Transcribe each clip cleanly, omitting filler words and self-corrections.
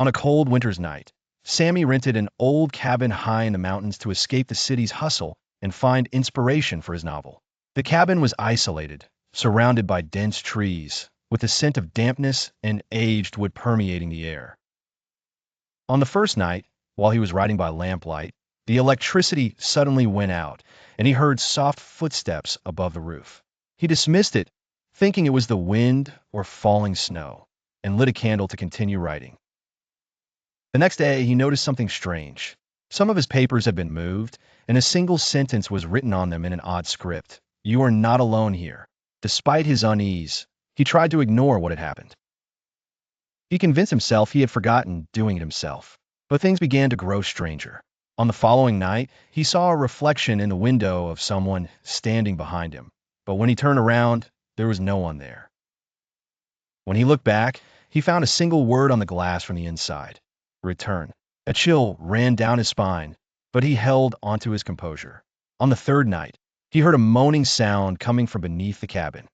On a cold winter's night, Sammy rented an old cabin high in the mountains to escape the city's hustle and find inspiration for his novel. The cabin was isolated, surrounded by dense trees, with the scent of dampness and aged wood permeating the air. On the first night, while he was riding by lamplight, the electricity suddenly went out, and he heard soft footsteps above the roof. He dismissed it, thinking it was the wind or falling snow, and lit a candle to continue writing. The next day, he noticed something strange. Some of his papers had been moved, and a single sentence was written on them in an odd script. "You are not alone here." Despite his unease, he tried to ignore what had happened. He convinced himself he had forgotten doing it himself. But things began to grow stranger. On the following night, he saw a reflection in the window of someone standing behind him. But when he turned around, there was no one there. When he looked back, he found a single word on the glass from the inside: return. A chill ran down his spine, but he held onto his composure. On the third night, he heard a moaning sound coming from beneath the cabin.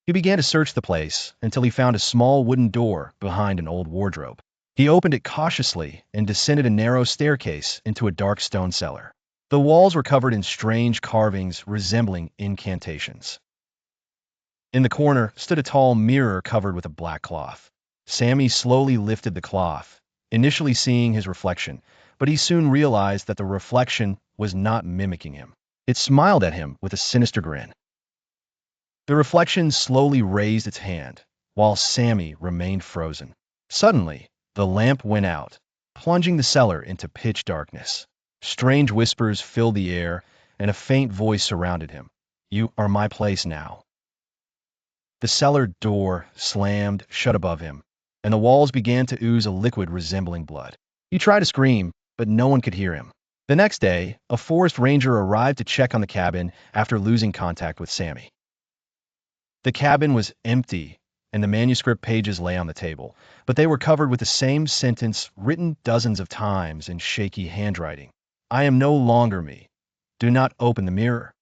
He began to search the place until he found a small wooden door behind an old wardrobe. He opened it cautiously and descended a narrow staircase into a dark stone cellar. The walls were covered in strange carvings resembling incantations. In the corner stood a tall mirror covered with a black cloth. Sammy slowly lifted the cloth, initially seeing his reflection, but he soon realized that the reflection was not mimicking him. It smiled at him with a sinister grin. The reflection slowly raised its hand, while Sammy remained frozen. Suddenly, the lamp went out, plunging the cellar into pitch darkness. Strange whispers filled the air, and a faint voice surrounded him. "You are my place now." The cellar door slammed shut above him, and the walls began to ooze a liquid resembling blood. He tried to scream, but no one could hear him. The next day, a forest ranger arrived to check on the cabin after losing contact with Sammy. The cabin was empty, and the manuscript pages lay on the table, but they were covered with the same sentence written dozens of times in shaky handwriting. "I am no longer me. Do not open the mirror."